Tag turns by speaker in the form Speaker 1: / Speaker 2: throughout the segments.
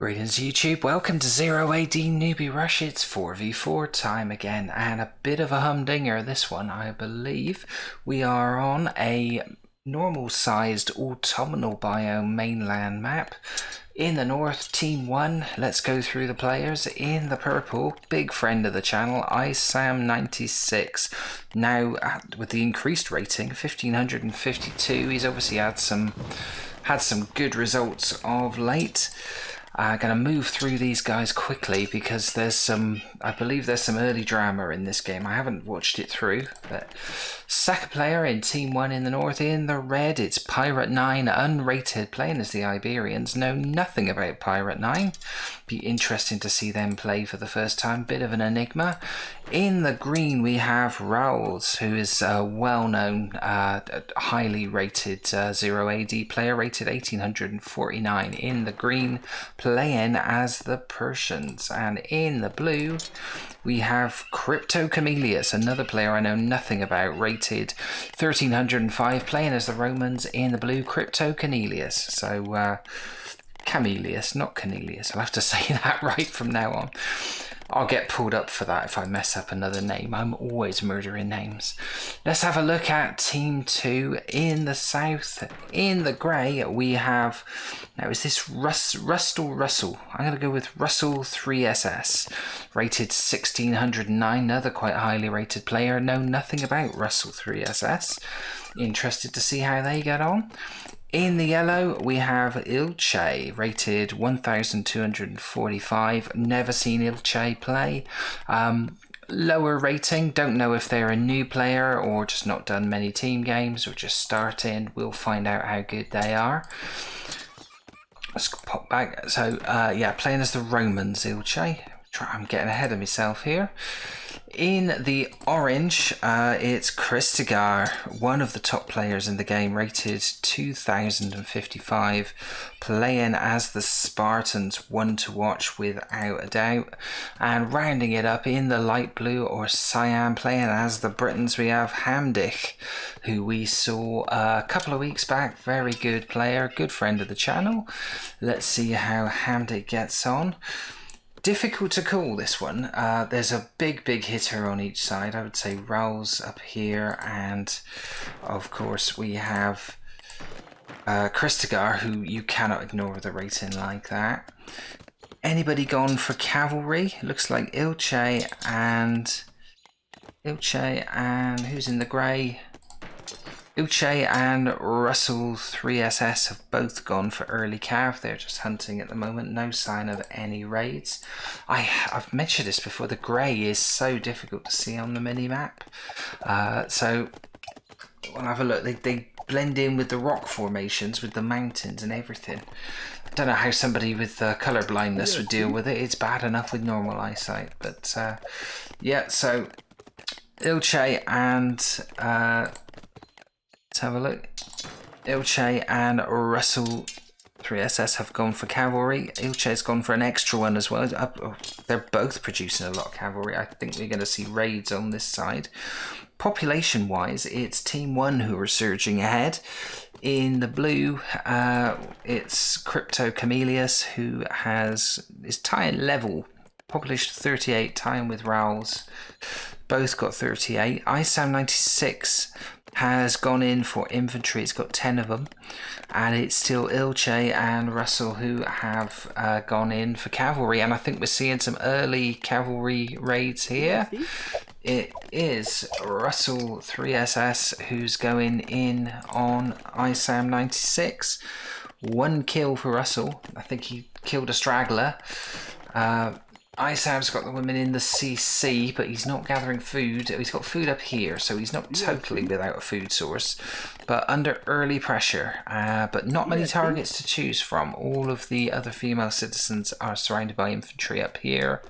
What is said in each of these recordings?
Speaker 1: Greetings YouTube, welcome to 0AD Newbie Rush. It's 4v4 time again, and a bit of a humdinger this one, I believe. We are on a normal sized autumnal biome mainland map. In the north, team 1, let's go through the players. In the purple, big friend of the channel, Isam96. Now, with the increased rating, 1552, he's obviously had some good results of late. I'm going to move through these guys quickly because I believe there's some early drama in this game. I haven't watched it through, but second player in Team 1 in the north. In the red, it's Pirate9, unrated, playing as the Iberians. Know nothing about Pirate9. Be interesting to see them play for the first time. Bit of an enigma. In the green, we have Raoul's, who is a well-known, highly rated 0AD player, rated 1849. In the green, playing as the Persians. And in the blue, we have Crypto Chameleus, another player I know nothing about, rated 1305, playing as the Romans. In the blue, Crypto Chameleus. So, Chameleus, not Cornelius. I'll have to say that right from now on. I'll get pulled up for that if I mess up another name. I'm always murdering names. Let's have a look at Team 2 in the south. In the grey, we have... Now, is this Russell? I'm going to go with Russell 3SS. Rated 1609. Another quite highly rated player. Know nothing about Russell 3SS. Interested to see how they get on. In the yellow, we have Ilche, rated 1245. Never seen Ilche play. Lower rating. Don't know if they're a new player or just not done many team games or just starting. We'll find out how good they are. Let's pop back. So, yeah, playing as the Romans, Ilche. I'm getting ahead of myself here. In the orange, it's Kristigar, one of the top players in the game, rated 2055, playing as the Spartans, one to watch without a doubt. And rounding it up in the light blue or cyan, playing as the Britons, we have Hamdik, who we saw a couple of weeks back. Very good player, good friend of the channel. Let's see how Hamdik gets on. Difficult to call this one. There's a big hitter on each side. I would say Raoul's up here, and of course we have Kristigar, who you cannot ignore the rating like that. Anybody gone for cavalry? Looks like Ilche and who's in the grey? Ilche and Russell 3SS have both gone for early cav. They're just hunting at the moment. No sign of any raids. I've mentioned this before. The grey is so difficult to see on the mini-map. So we'll have a look. They blend in with the rock formations, with the mountains and everything. I don't know how somebody with colour blindness would deal with it. It's bad enough with normal eyesight. But yeah, so Ilche and... let's have a look. Ilche and Russell 3SS have gone for cavalry. Ilche's gone for an extra one as well. They're both producing a lot of cavalry. I think we're going to see raids on this side. Population wise, it's Team 1 who are surging ahead. In the blue, it's Crypto Chameleus, who is tying level. Population 38, tying with Raoul's. Both got 38. Isam96 has gone in for infantry. It's got 10 of them, and it's still Ilche and Russell who have gone in for cavalry, and I think we're seeing some early cavalry raids here. It is Russell 3SS who's going in on Isam96. 1 kill for Russell. I think he killed a straggler. Isam's got the women in the CC, but he's not gathering food. He's got food up here, so he's not totally without a food source, but under early pressure. But not many targets to choose from. All of the other female citizens are surrounded by infantry up here.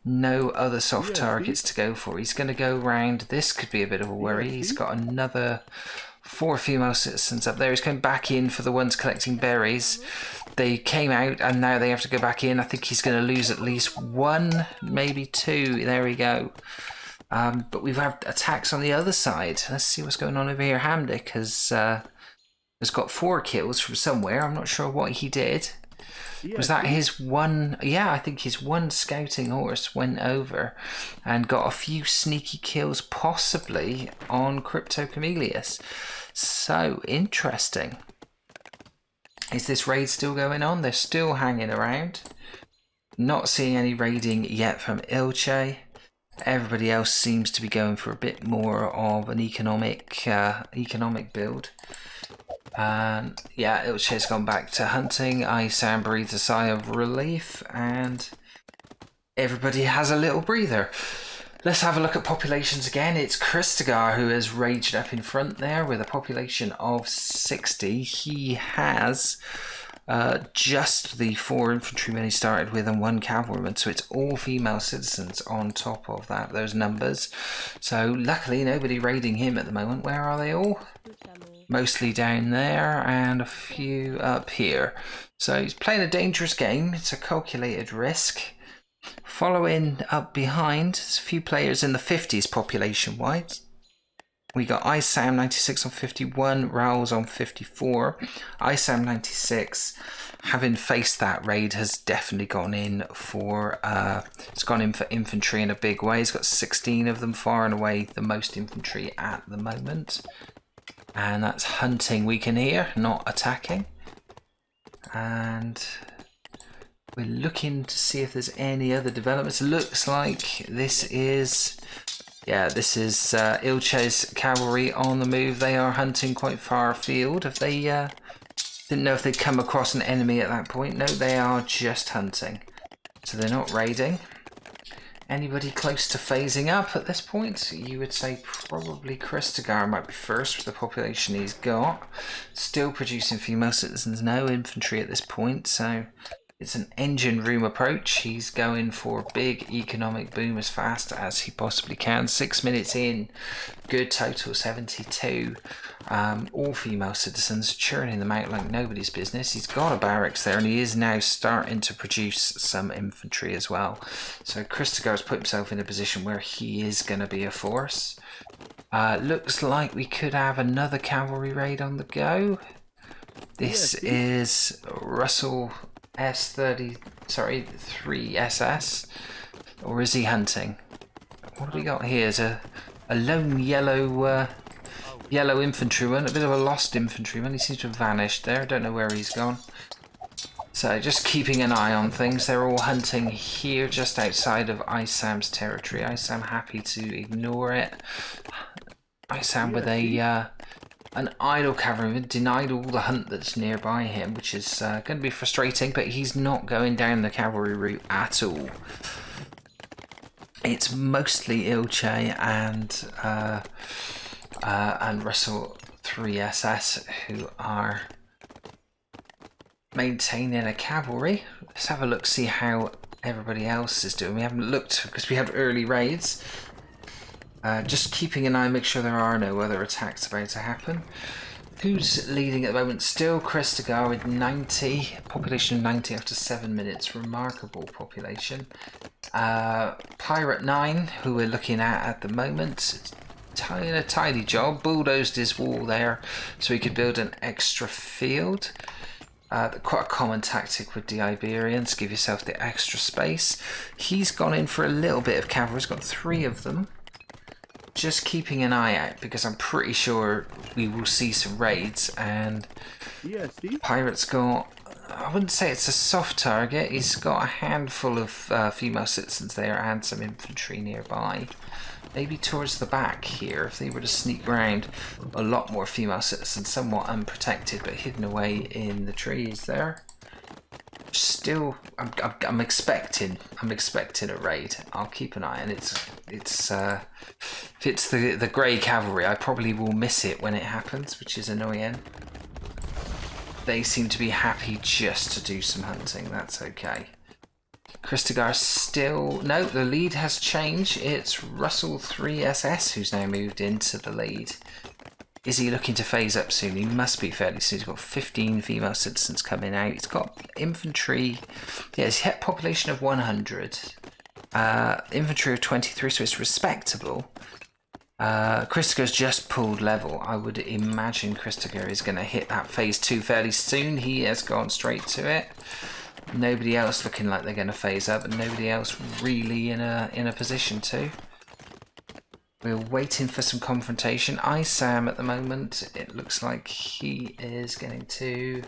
Speaker 1: No other soft targets to go for. He's going to go round. This could be a bit of a worry. He's got another 4 female citizens up there. He's going back in for the ones collecting berries. They came out and now they have to go back in. I think he's going to lose at least 1, maybe 2. There we go. But we've had attacks on the other side. Let's see what's going on over here. Hamdik has got 4 kills from somewhere. I'm not sure what he did. Was that his one? Yeah, I think his one scouting horse went over and got a few sneaky kills, possibly on Crypto Chameleus. So interesting. Is this raid still going on? They're still hanging around. Not seeing any raiding yet from Ilche. Everybody else seems to be going for a bit more of an economic build. Yeah, Ilche's gone back to hunting. Isam breathes a sigh of relief, and everybody has a little breather. Let's have a look at populations again. It's Kristagar who has raged up in front there with a population of 60. He has just the 4 infantrymen he started with and 1 cavalryman, so it's all female citizens on top of that, those numbers. So luckily nobody raiding him at the moment. Where are they all? Mostly down there and a few up here. So he's playing a dangerous game. It's a calculated risk. Following up behind, there's a few players in the 50s population-wise. We got Isam 96 on 51, Raoul's on 54. Isam 96, having faced that raid, has definitely gone in for infantry in a big way. He's got 16 of them, far and away the most infantry at the moment. And that's hunting we can hear, not attacking. And we're looking to see if there's any other developments. Looks like this is... Yeah, this is Ilche's cavalry on the move. They are hunting quite far afield. If they didn't know if they'd come across an enemy at that point. No, they are just hunting. So they're not raiding. Anybody close to phasing up at this point? You would say probably Kristagar might be first with the population he's got. Still producing female citizens, no infantry at this point, so it's an engine room approach. He's going for a big economic boom as fast as he possibly can. 6 minutes in, good total, 72. All female citizens, churning them out like nobody's business. He's got a barracks there and he is now starting to produce some infantry as well. So Kristagar's put himself in a position where he is going to be a force. Looks like we could have another cavalry raid on the go. This is Russell... three SS, or is he hunting? What have we got here? Is a lone yellow infantryman, a bit of a lost infantryman. He seems to have vanished there. I don't know where he's gone. So just keeping an eye on things. They're all hunting here just outside of Isam's territory. Isam happy to ignore it. Isam with an idle cavalryman denied all the hunt that's nearby him, which is going to be frustrating, but he's not going down the cavalry route at all. It's mostly Ilche and Russell 3SS who are maintaining a cavalry. Let's have a look, see how everybody else is doing. We haven't looked because we have early raids. Just keeping an eye, make sure there are no other attacks about to happen. Who's leading at the moment? Still Kristagar with 90. Population of 90 after 7 minutes. Remarkable population. Pirate 9, who we're looking at the moment. Doing a tidy job. Bulldozed his wall there so he could build an extra field. Quite a common tactic with the Iberians. Give yourself the extra space. He's gone in for a little bit of cavalry. He's got 3 of them. Just keeping an eye out because I'm pretty sure we will see some raids. And Pirate's got, I wouldn't say it's a soft target. He's got a handful of female citizens there and some infantry nearby. Maybe towards the back here, if they were to sneak around, a lot more female citizens, somewhat unprotected but hidden away in the trees there. Still, I'm expecting a raid. I'll keep an eye on it. If it's the grey cavalry, I probably will miss it when it happens, which is annoying. They seem to be happy just to do some hunting. That's okay. Kristagar still... No, the lead has changed. It's Russell 3SS who's now moved into the lead. Is he looking to phase up soon? He must be fairly soon. He's got 15 female citizens coming out. He's got infantry. Yeah, he's hit population of 100. Infantry of 23, so it's respectable. Kristiger's just pulled level. I would imagine Kristiger is going to hit that phase 2 fairly soon. He has gone straight to it. Nobody else looking like they're going to phase up, and nobody else really in a position to. We're waiting for some confrontation. Isam at the moment, it looks like he is getting to...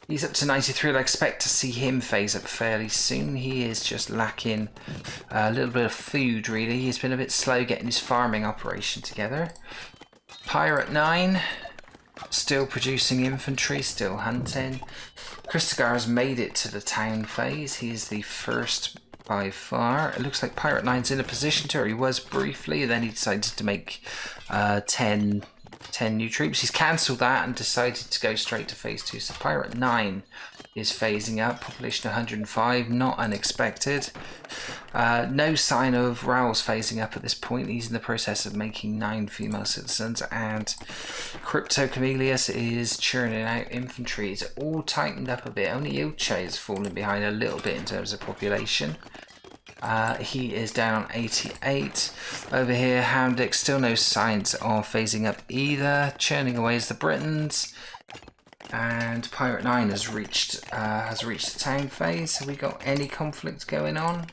Speaker 1: He's up to 93. I'd expect to see him phase up fairly soon. He is just lacking a little bit of food, really. He's been a bit slow getting his farming operation together. Pirate 9, still producing infantry, still hunting. Kristigar has made it to the town phase. He is the first by far. It looks like Pirate 9's in a position to, or he was briefly, then he decided to make 10 new troops. He's cancelled that and decided to go straight to phase 2. So Pirate 9 is phasing up. Population 105, not unexpected. No sign of Raoul's phasing up at this point. He's in the process of making 9 female citizens, and Crypto Camelius is churning out infantry. It's all tightened up a bit. Only Ilche is falling behind a little bit in terms of population. He is down on 88. Over here, Houndick, still no signs of phasing up either. Churning away is the Britons. And Pirate 9 has reached the town phase. Have we got any conflict going on?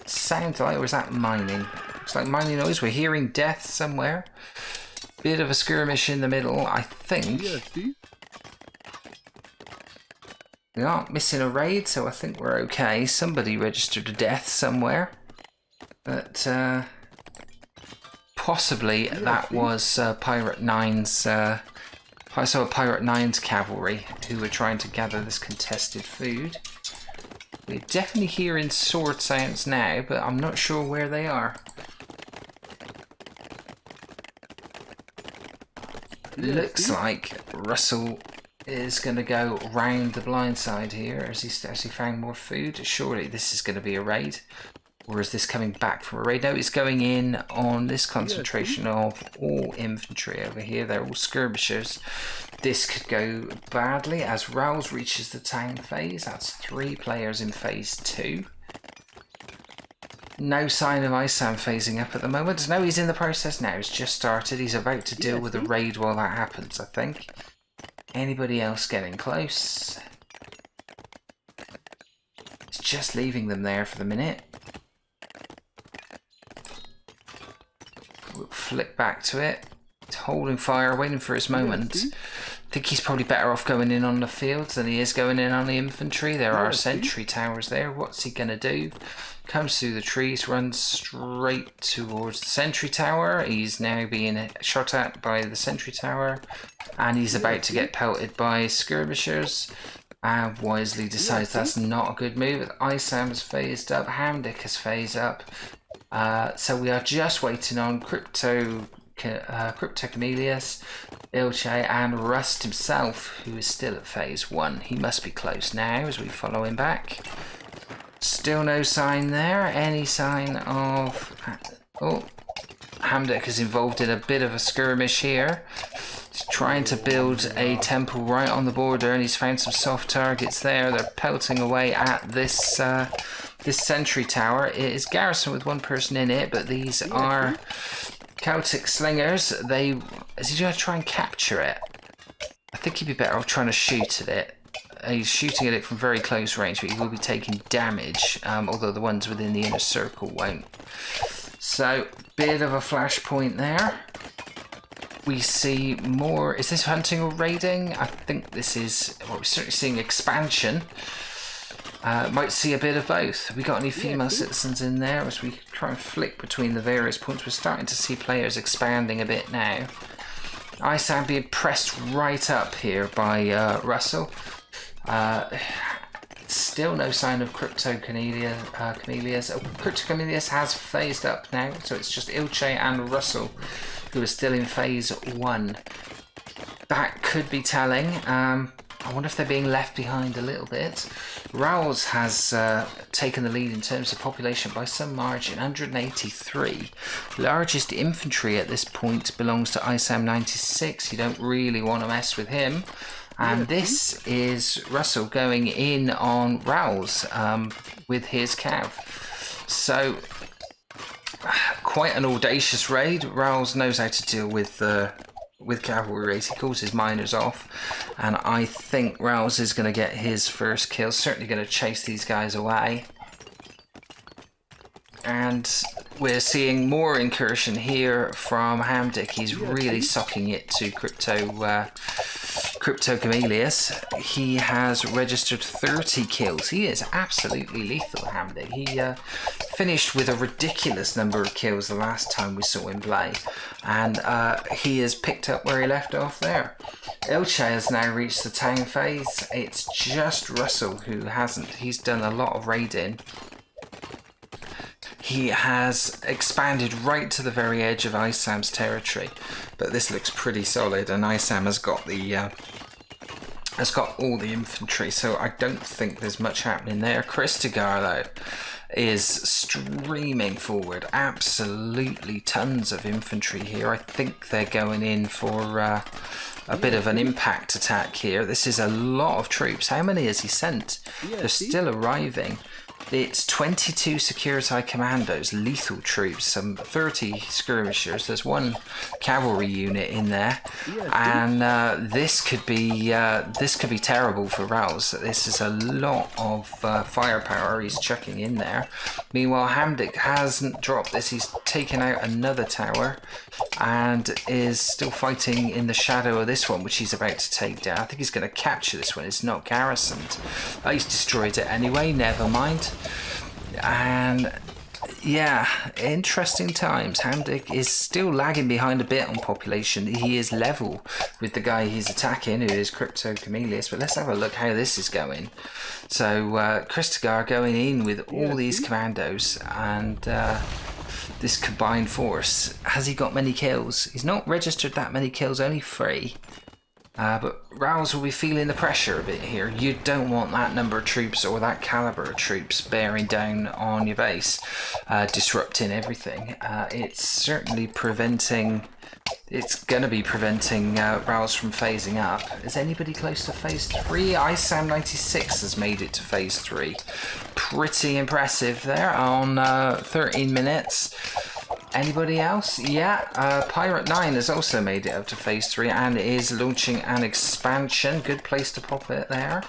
Speaker 1: Sounds like, or is that mining? Looks like mining noise. We're hearing death somewhere. Bit of a skirmish in the middle, I think. We aren't missing a raid, so I think we're okay. Somebody registered a death somewhere. But possibly that was Pirate 9's... I saw Pirate 9's cavalry who were trying to gather this contested food. We're definitely hearing sword sounds now, but I'm not sure where they are. Looks like Russell is going to go round the blind side here as he found more food. Surely this is going to be a raid. Or is this coming back from a raid? No, it's going in on this concentration of all infantry over here. They're all skirmishers. This could go badly as Rouse reaches the town phase. That's 3 players in phase 2. No sign of Isam phasing up at the moment. No, he's in the process now. He's just started. He's about to deal with a raid while that happens, I think. Anybody else getting close? It's just leaving them there for the minute. We'll flick back to it. He's holding fire, waiting for his moment. I think he's probably better off going in on the fields than he is going in on the infantry. There are sentry towers there. What's he going to do? Comes through the trees, runs straight towards the sentry tower. He's now being shot at by the sentry tower, and he's about to get pelted by skirmishers. And wisely decides that's not a good move. Isam's phased up, Hamdick has phased up. So we are just waiting on Crypto Camelius, Ilche, and Rust himself, who is still at phase 1. He must be close now as we follow him back. Still no sign there. Any sign of... Oh, Hamdick is involved in a bit of a skirmish here. He's trying to build a temple right on the border, and he's found some soft targets there. They're pelting away at this this sentry tower. It is garrisoned with 1 person in it, but these are Celtic slingers. Is he going to try and capture it? I think he'd be better off trying to shoot at it. He's shooting at it from very close range, but he will be taking damage, although the ones within the inner circle won't. So, bit of a flashpoint there. We see more... Is this hunting or raiding? I think this is... Well, we're certainly seeing expansion. Might see a bit of both. Have we got any female citizens in there? As we try and flick between the various points, we're starting to see players expanding a bit now. Isam being pressed right up here by Russell. Still no sign of Crypto Camelius. Crypto Camelius has phased up now, so it's just Ilche and Russell who are still in phase 1. That could be telling. I wonder if they're being left behind a little bit. Rouse has taken the lead in terms of population by some margin, 183. Largest infantry at this point belongs to Isam 96. You don't really want to mess with him. And this is Russell going in on Rouse with his cav. So quite an audacious raid. Raoul's knows how to deal with cavalry raids. He calls his miners off, and I think Raoul's is going to get his first kill. Certainly going to chase these guys away. And we're seeing more incursion here from Hamdic. He's really socking it to Crypto Camellius. He has registered 30 kills. He is absolutely lethal, Hamdic. He finished with a ridiculous number of kills the last time we saw him play. And he has picked up where he left off there. Ilche has now reached the town phase. It's just Russell who hasn't. He's done a lot of raiding. He has expanded right to the very edge of Isam's territory, but this looks pretty solid, and Isam has got all the infantry, so I don't think there's much happening there. Kristigar, though, is streaming forward. Absolutely tons of infantry here. I think they're going in for a bit of an impact attack here. This is a lot of troops. How many has he sent? They're still arriving. It's 22 Security Commandos, lethal troops, some 30 skirmishers. There's one cavalry unit in there, and this could be terrible for Rouse. This is a lot of firepower he's chucking in there. Meanwhile, Hamdic hasn't dropped this. He's taken out another tower and is still fighting in the shadow of this one, which he's about to take down. I think he's going to capture this one. It's not garrisoned. He's destroyed it anyway. Never mind. And yeah, interesting times. Hamdic is still lagging behind a bit on population. He is level with the guy he's attacking, who is Crypto Camellius. But let's have a look how this is going. So Kristigar going in with all these commandos and this combined force. Has he got many kills? He's not registered that many kills, only 3. But Rouse will be feeling the pressure a bit here. You don't want that number of troops or that caliber of troops bearing down on your base, disrupting everything. It's certainly preventing... It's going to be preventing Rouse from phasing up. Is anybody close to phase 3? Isam 96 has made it to phase 3. Pretty impressive there on 13 minutes. Anybody else? Yeah, Pirate 9 has also made it up to phase 3 and is launching an expansion. Good place to pop it there.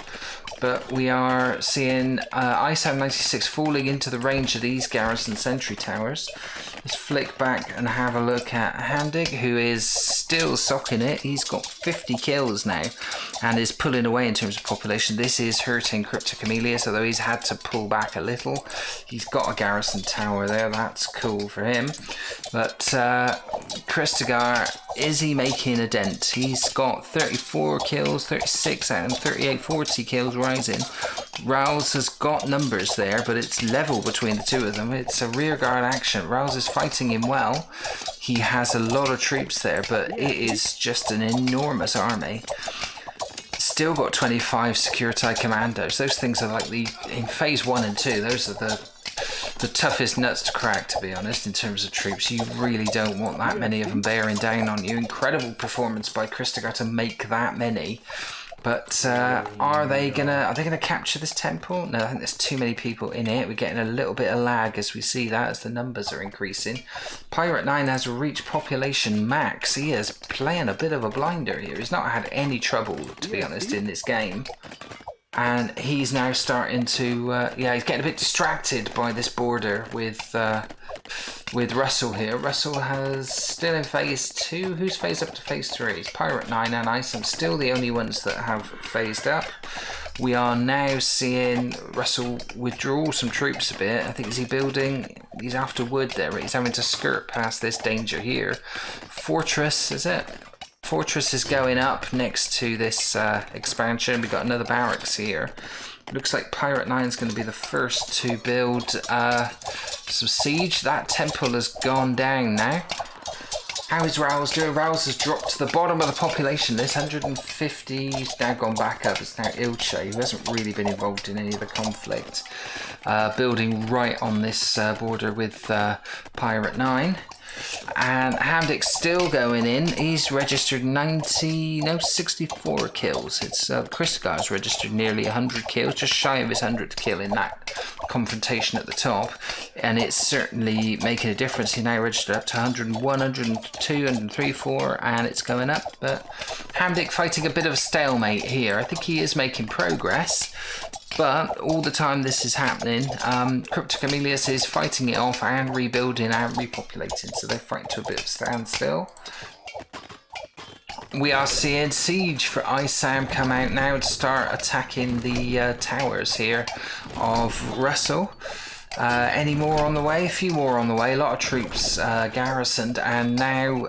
Speaker 1: But we are seeing Isam 96 falling into the range of these garrison sentry towers. Let's flick back and have a look at Hamdic, who is still socking it. He's got 50 kills now and is pulling away in terms of population. This is hurting Crypto Camellius, although he's had to pull back a little. He's got a garrison tower there. That's cool for him. But Kristigar, is he making a dent? He's got 34 kills, 36 and 38, 40 kills rising. Rouse has got numbers there, but it's level between the two of them. It's a rearguard action. Rouse is fighting him well. He has a lot of troops there, but it is just an enormous army. Still got 25 Security Commandos. Those things are like in phase 1 and 2, those are the toughest nuts to crack, to be honest, in terms of troops. You really don't want that many of them bearing down on you. Incredible performance by Kristigar to make that many. But are they gonna capture this temple? No, I think there's too many people in it. We're getting a little bit of lag as we see that, as the numbers are increasing. Pirate 9 has reached population max. He is playing a bit of a blinder here. He's not had any trouble, to be honest, in this game. And he's now starting to, he's getting a bit distracted by this border with Russell here. Russell has still in phase 2. Who's phased up to phase 3? It's Pirate 9 and Isam, still the only ones that have phased up. We are now seeing Russell withdraw some troops a bit. I think, is he building? He's after wood there, but he's having to skirt past this danger here. Fortress, is it? Fortress is going up next to this expansion. We've got another barracks here. Looks like Pirate 9 is going to be the first to build some siege. That temple has gone down now. How is Rouse doing? Rouse has dropped to the bottom of the population list. 150. He's now gone back up. It's now Ilche, who hasn't really been involved in any of the conflict. Building right on this border with Pirate 9. And Hamdic's still going in. He's registered 64 kills. It's Kristigar's registered nearly 100 kills, just shy of his 100th kill in that confrontation at the top, and it's certainly making a difference. He now registered up to 101, 102, 103, 4, and it's going up. But Hamdic fighting a bit of a stalemate here. I think he is making progress, but all the time this is happening, Cryptochameleus is fighting it off and rebuilding and repopulating, so they're fighting to a bit of a standstill. We are seeing Siege for Isam come out now to start attacking the towers here of Russell. Any more on the way? A few more on the way. A lot of troops garrisoned, and now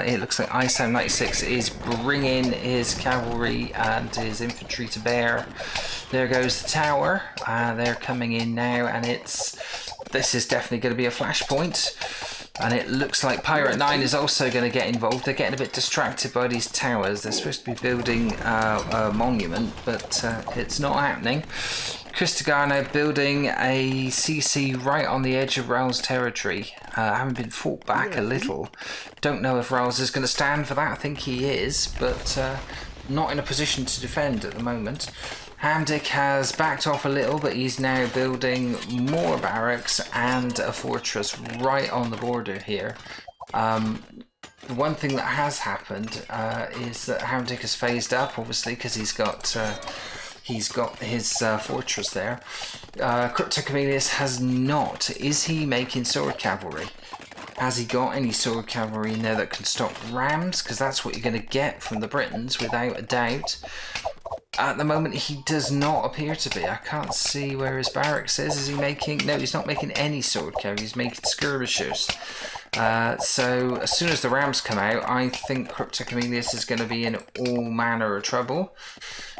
Speaker 1: it looks like Isam 96 is bringing his cavalry and his infantry to bear. There goes the tower. They're coming in now, and this is definitely going to be a flashpoint. And it looks like Pirate 9 is also going to get involved. They're getting a bit distracted by these towers. They're supposed to be building a monument, but it's not happening. Christagar now building a CC right on the edge of Raoul's territory. Having been fought back a little. Don't know if Raoul's is going to stand for that. I think he is, but not in a position to defend at the moment. Hamdic has backed off a little, but he's now building more barracks and a fortress right on the border here. The one thing that has happened is that Hamdic has phased up, obviously, because he's got his fortress there. Cryptochameleus has not. Is he making sword cavalry? Has he got any sword cavalry in there that can stop rams? Because that's what you're going to get from the Britons, without a doubt. At the moment, he does not appear to be. I can't see where his barracks is. Is he making... No, he's not making any sword cavalry. He's making skirmishers. So as soon as the rams come out, I think Cryptochameleus is going to be in all manner of trouble.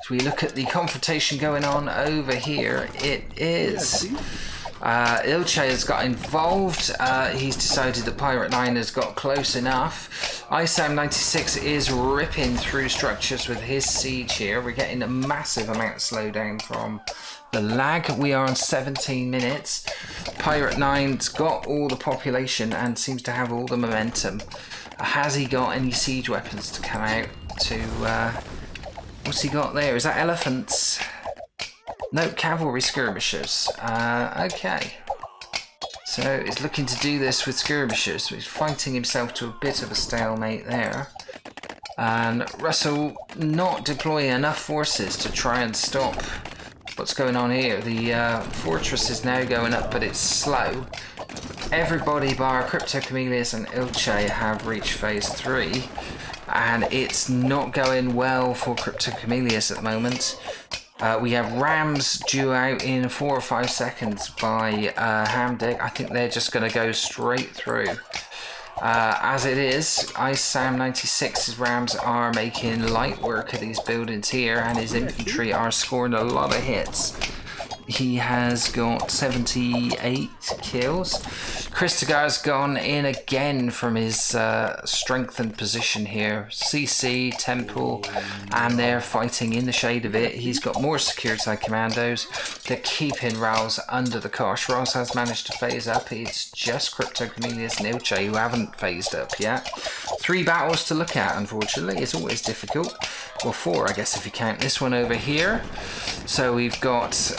Speaker 1: So we look at the confrontation going on over here. It is... Ilche has got involved. He's decided that Pirate 9 has got close enough. Isam 96 is ripping through structures with his siege here. We're getting a massive amount of slowdown from the lag. We are on 17 minutes. Pirate 9's got all the population and seems to have all the momentum. Has he got any siege weapons to come out to... what's he got there? Is that elephants? No, cavalry skirmishers. Okay. So he's looking to do this with skirmishers. So he's fighting himself to a bit of a stalemate there. And Russell not deploying enough forces to try and stop what's going on here. The fortress is now going up, but it's slow. Everybody bar Cryptochameleus and Ilche have reached phase 3. And it's not going well for Cryptochameleus at the moment. We have rams due out in 4 or 5 seconds by Hamdic. I think they're just going to go straight through. As it is, Isam 96's rams are making light work of these buildings here, and his infantry are scoring a lot of hits. He has got 78 kills. Christagar's gone in again from his strengthened position here. CC, Temple, and they're fighting in the shade of it. He's got more security commandos. They're keeping Rouse under the cosh. Rouse has managed to phase up. It's just Cryptochameleus and Ilche who haven't phased up yet. 3 battles to look at, unfortunately. It's always difficult. Well, 4, I guess, if you count this one over here. So we've got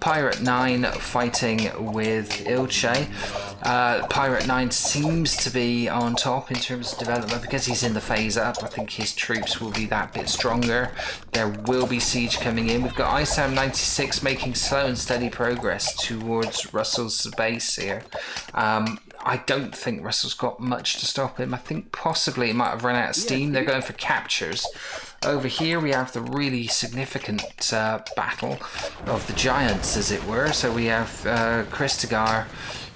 Speaker 1: Pirate 9 fighting with Ilche. Pirate 9 seems to be on top in terms of development because he's in the phase up. I think his troops will be that bit stronger. There will be siege coming in. We've got Isam 96 making slow and steady progress towards Russell's base here. I don't think Russell's got much to stop him. I think possibly it might have run out of steam. They're going for captures. Over here we have the really significant battle of the giants, as it were. So we have Christagar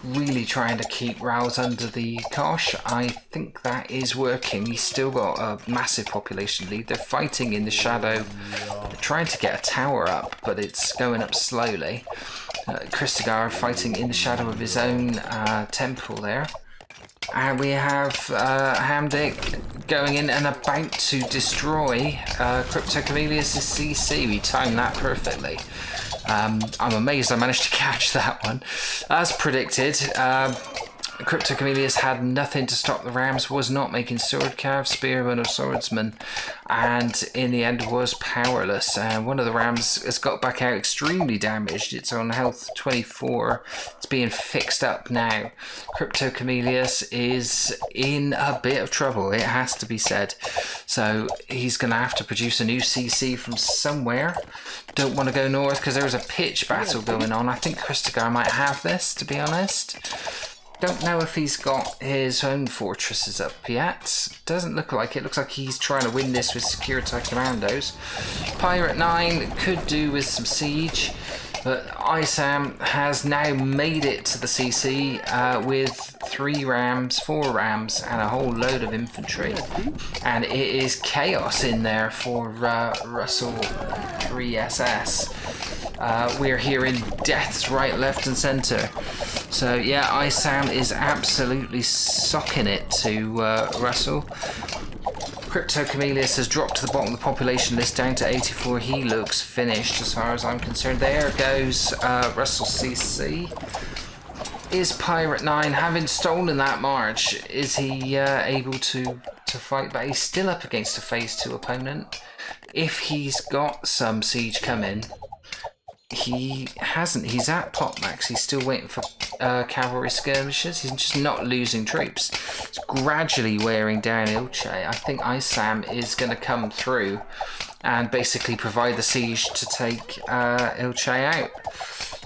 Speaker 1: really trying to keep Rouse under the cosh. I think that is working. He's still got a massive population lead. They're fighting in the shadow. They're trying to get a tower up, but it's going up slowly. Christagar fighting in the shadow of his own temple there. And we have Hamdic going in and about to destroy Cryptochameleus' CC. We timed that perfectly. I'm amazed I managed to catch that one. As predicted, Crypto Chameleus had nothing to stop the Rams, was not making sword calves, spearmen or swordsmen, and in the end was powerless. And one of the Rams has got back out extremely damaged. It's on health 24. It's being fixed up now. Crypto Chameleus is in a bit of trouble, it has to be said. So he's going to have to produce a new CC from somewhere. Don't want to go north because there's a pitch battle going on. I think Christagar might have this, to be honest. Don't know if he's got his own fortresses up yet. Doesn't look like it. Looks like he's trying to win this with Security Commandos. Pirate 9 could do with some siege, but ISAM has now made it to the CC with 3 rams, 4 rams, and a whole load of infantry. And it is chaos in there for Russell 3SS. We're hearing deaths right, left, and centre. So yeah, ISAM is absolutely socking it to Russell. Crypto Chameleus has dropped to the bottom of the population list, down to 84. He looks finished as far as I'm concerned. There goes Russell CC. Is Pirate 9, having stolen that march, is he able to fight back? He's still up against a phase 2 opponent. If he's got some siege coming, he hasn't. He's at pot max. He's still waiting for cavalry skirmishes. He's just not losing troops. It's gradually wearing down Ilche. I think ISAM is going to come through and basically provide the siege to take Ilche out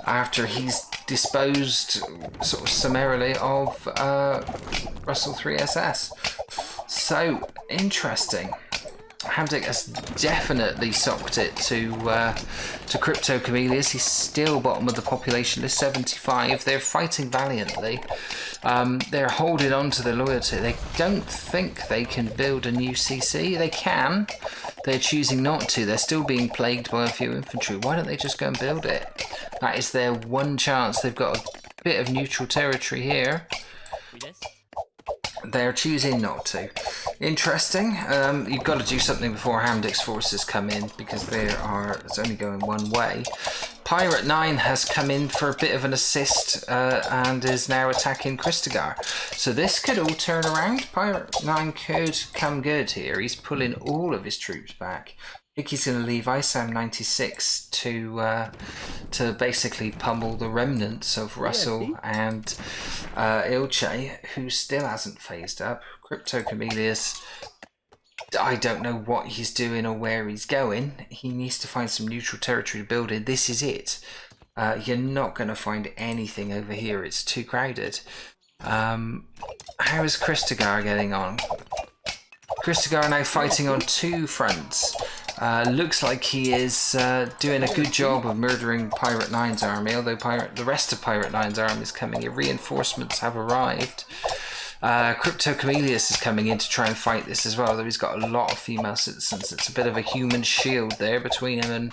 Speaker 1: after he's disposed sort of summarily of Russell 3SS. So interesting. Hamdic has definitely socked it to Crypto Chameleus. He's still bottom of the population list, 75. They're fighting valiantly. They're holding on to their loyalty. They don't think they can build a new CC. They can. They're choosing not to. They're still being plagued by a few infantry. Why don't they just go and build it? That is their one chance. They've got a bit of neutral territory here. They're choosing not to. Interesting. You've got to do something before Hamdic's forces come in, because it's only going one way. Pirate 9 has come in for a bit of an assist and is now attacking Christagar. So this could all turn around. Pirate 9 could come good here. He's pulling all of his troops back. I think he's going to leave ISAM 96 to basically pummel the remnants of Russell and Ilche, who still hasn't phased up. Crypto Chameleus, I don't know what he's doing or where he's going. He needs to find some neutral territory to build in. This is it. You're not going to find anything over here. It's too crowded. How is Christagar getting on? Christagar now fighting on 2 fronts. Looks like he is doing a good job of murdering Pirate 9's army, although the rest of Pirate 9's army is coming in. Reinforcements have arrived. Crypto Chameleus is coming in to try and fight this as well, though he's got a lot of female citizens. It's a bit of a human shield there between him and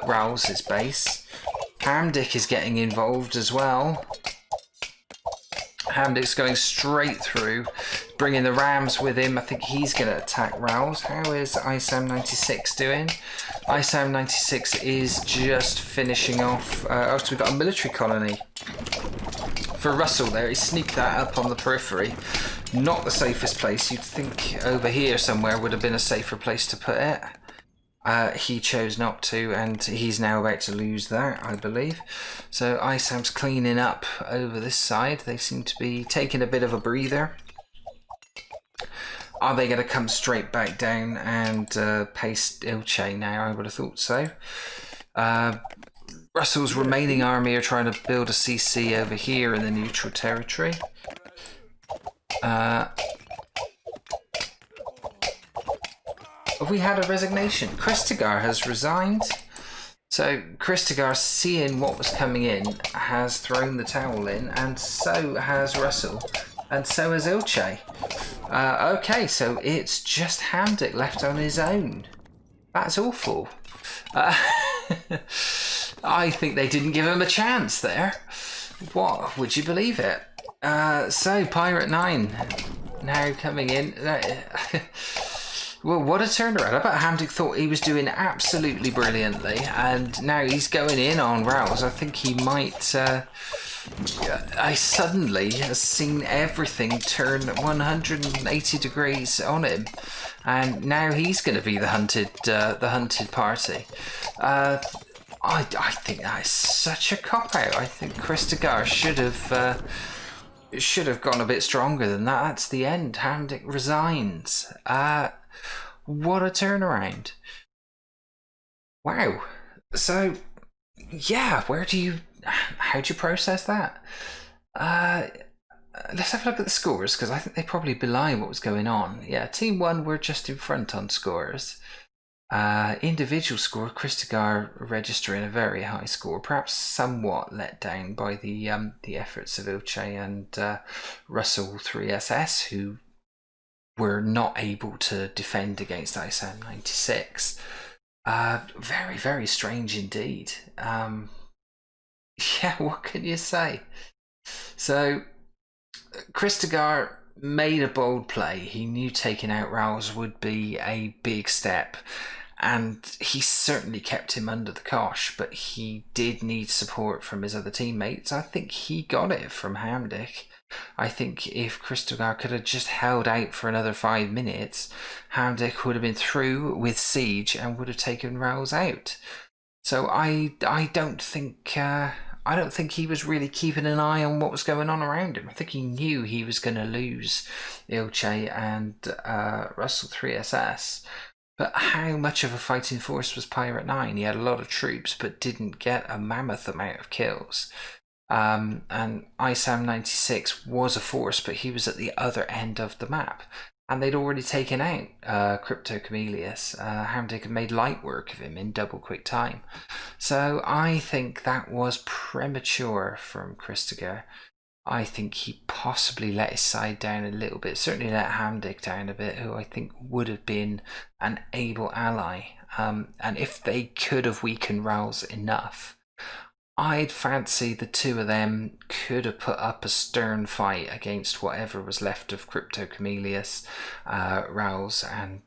Speaker 1: Rous's base. Hamdic is getting involved as well. Hamdic's going straight through, bringing the Rams with him. I think he's going to attack Rouse. How is ISAM 96 doing? ISAM 96 is just finishing off. So we've got a military colony for Russell there. He sneaked that up on the periphery. Not the safest place. You'd think over here somewhere would have been a safer place to put it. He chose not to, and he's now about to lose that, I believe. So ISAM's cleaning up over this side. They seem to be taking a bit of a breather. Are they going to come straight back down and paste Ilche now? I would have thought so. Russell's remaining army are trying to build a CC over here in the neutral territory. Have we had a resignation? Christagar has resigned. So Christagar, seeing what was coming in, has thrown the towel in, and so has Russell, and so has Ilche. Okay, so it's just Hamdic left on his own. That's awful. I think they didn't give him a chance there. What? Would you believe it? So Pirate 9 now coming in. Well, what a turnaround. I bet Hamdic thought he was doing absolutely brilliantly, and now he's going in on Rouse. I think he might I suddenly has seen everything turn 180 degrees on him, and now he's going to be the hunted party. I think that is such a cop out. I think Christopher should have gone a bit stronger than that. That's the end. Hamdick resigns. What a turnaround! Wow. So yeah, how do you process that? Let's have a look at the scores, because I think they probably belie what was going on. Yeah, Team 1 were just in front on scores. Individual score, Christopher registering a very high score, perhaps somewhat let down by the efforts of Ilche and Russell 3SS, who were not able to defend against ISAM 96. Very, very strange indeed. Yeah, what can you say? So, Christopher made a bold play. He knew taking out Rouse would be a big step, and he certainly kept him under the cosh, but he did need support from his other teammates. I think he got it from Hamdick. I think if Christopher could have just held out for another 5 minutes, Hamdick would have been through with Siege and would have taken Rouse out. So I don't think he was really keeping an eye on what was going on around him. I think he knew he was going to lose Ilche and Russell 3SS. But how much of a fighting force was Pirate 9? He had a lot of troops, but didn't get a mammoth amount of kills. And ISAM 96 was a force, but he was at the other end of the map. And they'd already taken out Crypto Chameleus. Hamdick had made light work of him in double quick time. So I think that was premature from Christopher. I think he possibly let his side down a little bit, certainly let Hamdick down a bit, who I think would have been an able ally. And if they could have weakened Rouse enough, I'd fancy the two of them could have put up a stern fight against whatever was left of Crypto Chameleus, Rouse, and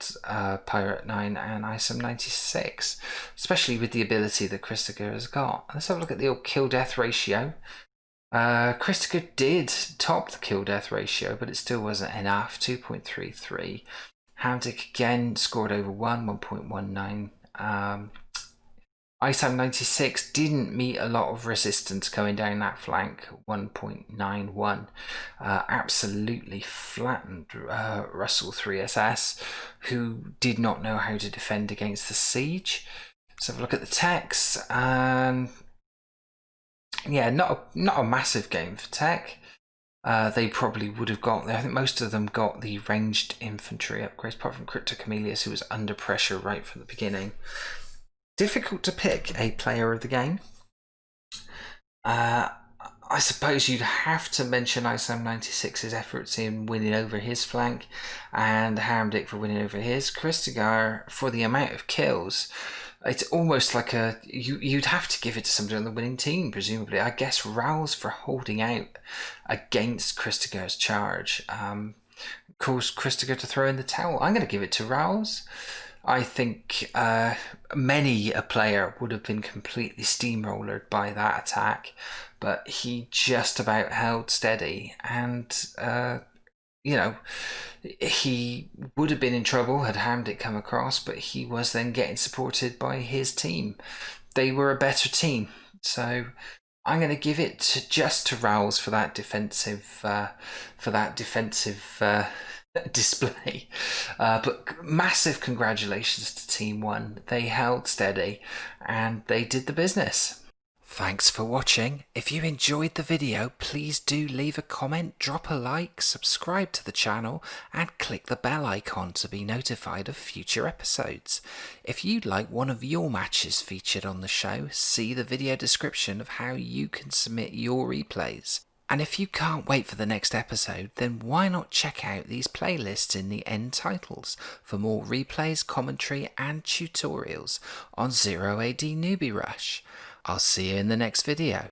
Speaker 1: Pirate 9 and ISAM 96, especially with the ability that Christopher has got. Let's have a look at the old kill-death ratio. Christopher did top the kill-death ratio, but it still wasn't enough, 2.33. Hamdick again scored over 1.19. ISAM 96 didn't meet a lot of resistance going down that flank, 1.91. Absolutely flattened Russell 3SS, who did not know how to defend against the Siege. Let's have a look at the techs. Yeah, not a massive game for tech. They probably would have got, I think most of them got the ranged infantry upgrades, apart from Crypto Chameleus, who was under pressure right from the beginning. Difficult to pick a player of the game. I suppose you'd have to mention ISAM 96's efforts in winning over his flank, and Hamdick for winning over his. Christopher for the amount of kills. It's almost like you'd have to give it to somebody on the winning team, presumably. I guess Rouse for holding out against Christopher's charge. Caused Christopher to throw in the towel. I'm going to give it to Rouse. I think many a player would have been completely steamrollered by that attack, but he just about held steady, and he would have been in trouble had Hamdick come across, but he was then getting supported by his team. They were a better team, so I'm going to give it to Rouse for that defensive display. But massive congratulations to Team 1. They held steady and they did the business. Thanks for watching. If you enjoyed the video, please do leave a comment, drop a like, subscribe to the channel, and click the bell icon to be notified of future episodes. If you'd like one of your matches featured on the show, see the video description of how you can submit your replays. And if you can't wait for the next episode, then why not check out these playlists in the end titles for more replays, commentary, and tutorials on 0AD Newbie Rush. I'll see you in the next video.